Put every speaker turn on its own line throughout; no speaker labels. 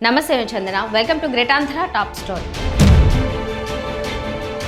నమస్తే Chandana, welcome to great Andhra top story.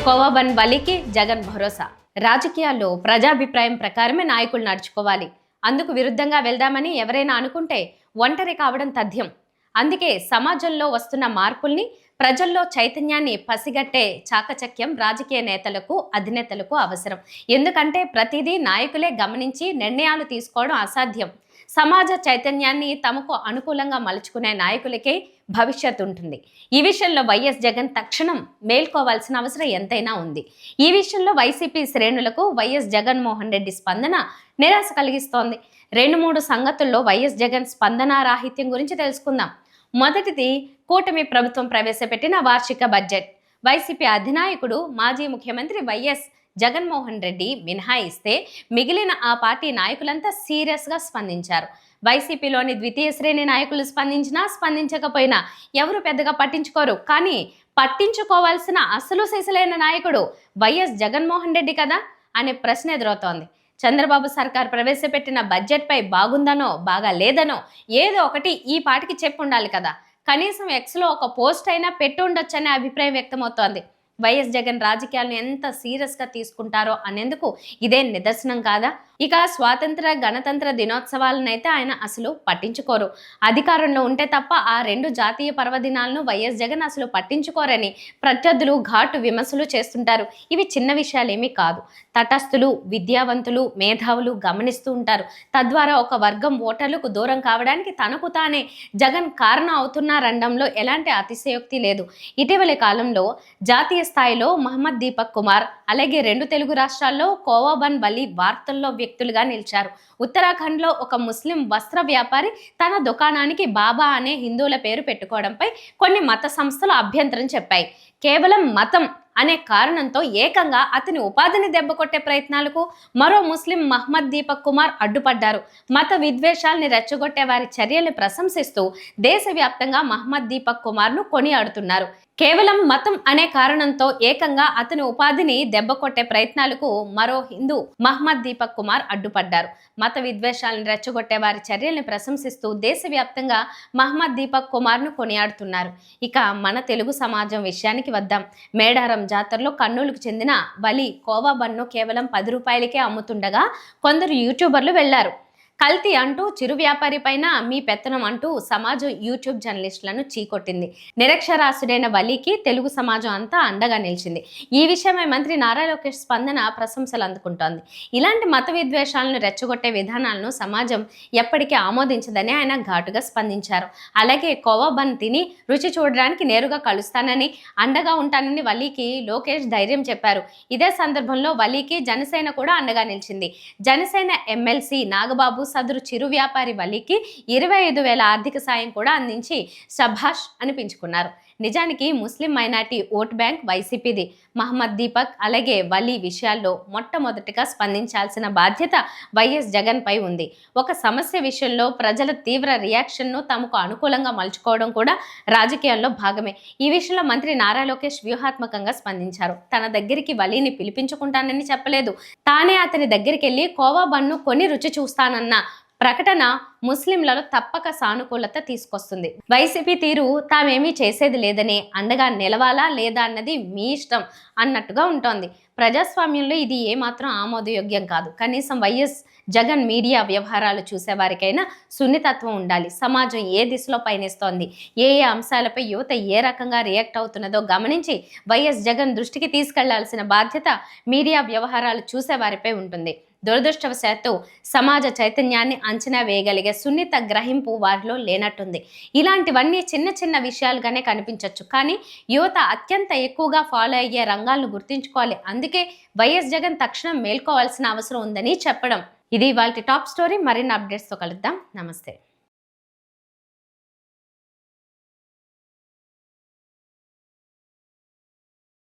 కోవాబన్ బలికి జగన్ భరోసా. రాజకీయాల్లో ప్రజాభిప్రాయం ప్రకారమే నాయకులు నడుచుకోవాలి. అందుకు విరుద్ధంగా వెళ్దామని ఎవరైనా అనుకుంటే ఒంటరి కావడం తథ్యం. అందుకే సమాజంలో వస్తున్న మార్పుల్ని, ప్రజల్లో చైతన్యాన్ని పసిగట్టే చాకచక్యం రాజకీయ నేతలకు, అధినేతలకు అవసరం. ఎందుకంటే ప్రతిదీ నాయకులే గమనించి నిర్ణయాలు తీసుకోవడం అసాధ్యం. సమాజ చైతన్యాన్ని తమకు అనుకూలంగా మలుచుకునే నాయకులకే భవిష్యత్తు ఉంటుంది. ఈ విషయంలో వైఎస్ జగన్ తక్షణం మేల్కోవాల్సిన అవసరం ఎంతైనా ఉంది. ఈ విషయంలో వైసీపీ శ్రేణులకు వైఎస్ జగన్మోహన్ రెడ్డి స్పందన నిరాశ కలిగిస్తోంది. 2-3 సంగతుల్లో వైఎస్ జగన్ స్పందనారాహిత్యం గురించి తెలుసుకుందాం. మొదటిది, కూటమి ప్రభుత్వం ప్రవేశపెట్టిన వార్షిక బడ్జెట్. వైసీపీ అధినాయకుడు మాజీ ముఖ్యమంత్రి వైఎస్ జగన్మోహన్ రెడ్డి మినహాయిస్తే మిగిలిన ఆ పార్టీ నాయకులంతా సీరియస్గా స్పందించారు. వైసీపీలోని ద్వితీయ శ్రేణి నాయకులు స్పందించకపోయినా ఎవరు పెద్దగా పట్టించుకోరు. కానీ పట్టించుకోవాల్సిన అసలు సిసలైన నాయకుడు వైఎస్ జగన్మోహన్ రెడ్డి కదా అనే ప్రశ్న ఎదురవుతోంది. చంద్రబాబు సర్కార్ ప్రవేశపెట్టిన బడ్జెట్పై బాగుందనో బాగా లేదనో ఏదో ఒకటి ఈ పార్టీకి చెప్పి ఉండాలి కదా. కనీసం ఎక్స్లో ఒక పోస్ట్ అయినా పెట్టి ఉండొచ్చనే అభిప్రాయం వ్యక్తమవుతోంది. వైఎస్ జగన్ రాజకీయాలను ఎంత సీరియస్గా తీసుకుంటారో అనేందుకు ఇదే నిదర్శనం కాదా? ఇక స్వాతంత్ర గణతంత్ర దినోత్సవాలనైతే ఆయన అసలు పట్టించుకోరు. అధికారంలో ఉంటే తప్ప ఆ 2 జాతీయ పర్వదినాలను వైఎస్ జగన్ అసలు పట్టించుకోరని ప్రత్యర్థులు ఘాటు విమర్శలు చేస్తుంటారు. ఇవి చిన్న విషయాలేమీ కాదు. తటస్థులు, విద్యావంతులు, మేధావులు గమనిస్తూ ఉంటారు. తద్వారా ఒక వర్గం ఓటర్లకు దూరం కావడానికి తనకు తానే జగన్ కారణం అవుతున్నారనడంలో ఎలాంటి అతిశయోక్తి లేదు. ఇటీవలి కాలంలో జాతీయ స్థాయిలో మహమ్మద్ దీపక్ కుమార్, అలాగే 2 తెలుగు రాష్ట్రాల్లో కోవాబన్ బలి వార్తల్లో వ్యక్తులుగా నిలిచారు. ఉత్తరాఖండ్లో ఒక ముస్లిం వస్త్ర వ్యాపారి తన దుకాణానికి బాబా అనే హిందువుల పేరు పెట్టుకోవడంపై కొన్ని మత సంస్థలు అభ్యంతరం చెప్పాయి. కేవలం మతం అనే కారణంతో ఏకంగా అతని ఉపాధిని దెబ్బకొట్టే ప్రయత్నాలకు మరో ముస్లిం మహమ్మద్ దీపక్ కుమార్ అడ్డుపడ్డారు. మత విద్వేషాల్ని రెచ్చగొట్టే వారి చర్యల్ని ప్రశంసిస్తూ దేశవ్యాప్తంగా మహమ్మద్ దీపక్ కుమార్ను కొనియాడుతున్నారు. కేవలం మతం అనే కారణంతో ఏకంగా అతని ఉపాధిని దెబ్బకొట్టే ప్రయత్నాలకు మరో హిందూ మహమ్మద్ దీపక్ కుమార్ అడ్డుపడ్డారు. మత విద్వేషాలను రెచ్చగొట్టే వారి చర్యల్ని ప్రశంసిస్తూ దేశవ్యాప్తంగా మహమ్మద్ దీపక్ కుమార్ను కొనియాడుతున్నారు. ఇక మన తెలుగు సమాజం విషయానికి వద్దాం. మేడారం జాతరలో కర్నూలుకు చెందిన బలి కోవాబన్ను కేవలం 10 రూపాయలకే అమ్ముతుండగా కొందరు యూట్యూబర్లు వెళ్లారు. కల్తీ అంటూ చిరు వ్యాపారి పైన మీ పెత్తనం అంటూ సమాజం యూట్యూబ్ జర్నలిస్టులను చీకొట్టింది. నిరక్షరాస్యుడైన వలీకి తెలుగు సమాజం అంతా అండగా నిలిచింది. ఈ విషయమై మంత్రి నారా లోకేష్ స్పందన ప్రశంసలు అందుకుంటోంది. ఇలాంటి మత విద్వేషాలను రెచ్చగొట్టే విధానాలను సమాజం ఎప్పటికీ ఆమోదించదని ఆయన ఘాటుగా స్పందించారు. అలాగే కోవాబన్ తిని రుచి చూడడానికి నేరుగా కలుస్తానని, అండగా ఉంటానని వలీకి లోకేష్ ధైర్యం చెప్పారు. ఇదే సందర్భంలో వలీకి జనసేన కూడా అండగా నిలిచింది. జనసేన ఎమ్మెల్సీ నాగబాబు సదరు చిరు వ్యాపారి వలీకి 25,000 ఆర్థిక సాయం కూడా అందించి శభాష్ అనిపించుకున్నారు. నిజానికి ముస్లిం మైనార్టీ ఓట్ బ్యాంక్ వైసీపీది. మహమ్మద్ దీపక్ అలాగే వలీ విషయాల్లో మొట్టమొదటిగా స్పందించాల్సిన బాధ్యత వైఎస్ జగన్ పై ఉంది. ఒక సమస్య విషయంలో ప్రజల తీవ్ర రియాక్షన్ను తమకు అనుకూలంగా మలుచుకోవడం కూడా రాజకీయాల్లో భాగమే. ఈ విషయంలో మంత్రి నారా లోకేష్ వ్యూహాత్మకంగా స్పందించారు. తన దగ్గరికి వలీని పిలిపించుకుంటానని చెప్పలేదు. తానే అతని దగ్గరికి వెళ్ళి కోవాబన్ను కొని రుచి చూస్తానన్న ప్రకటన ముస్లింలలో తప్పక సానుకూలత తీసుకొస్తుంది. వైసీపీ తీరు తామేమీ చేసేది లేదని, అండగా నిలవాలా లేదా అన్నది మీ ఇష్టం అన్నట్టుగా ఉంటోంది. ప్రజాస్వామ్యంలో ఇది ఏమాత్రం ఆమోదయోగ్యం కాదు. కనీసం వైఎస్ జగన్ మీడియా వ్యవహారాలు చూసేవారికైనా సున్నితత్వం ఉండాలి. సమాజం ఏ దిశలో పయనిస్తోంది, ఏ అంశాలపై యువత ఏ రకంగా రియాక్ట్ అవుతున్నదో గమనించి వైఎస్ జగన్ దృష్టికి తీసుకెళ్లాల్సిన బాధ్యత మీడియా వ్యవహారాలు చూసేవారిపై ఉంటుంది. దురదృష్టవశాత్తు సమాజ చైతన్యాన్ని అంచనా వేయగలిగే సున్నిత గ్రహింపు వారిలో లేనట్టుంది. ఇలాంటివన్నీ చిన్న చిన్న విషయాలుగానే కనిపించవచ్చు. కానీ యువత అత్యంత ఎక్కువగా ఫాలో అయ్యే రంగాలను గుర్తుంచుకోవాలి. అందుకే వైఎస్ జగన్ తక్షణం మేల్కోవాల్సిన అవసరం ఉందని చెప్పడం. ఇది ఇవాల్టి టాప్ స్టోరీ. మరిన్ని అప్డేట్స్తో కలుద్దాం. నమస్తే.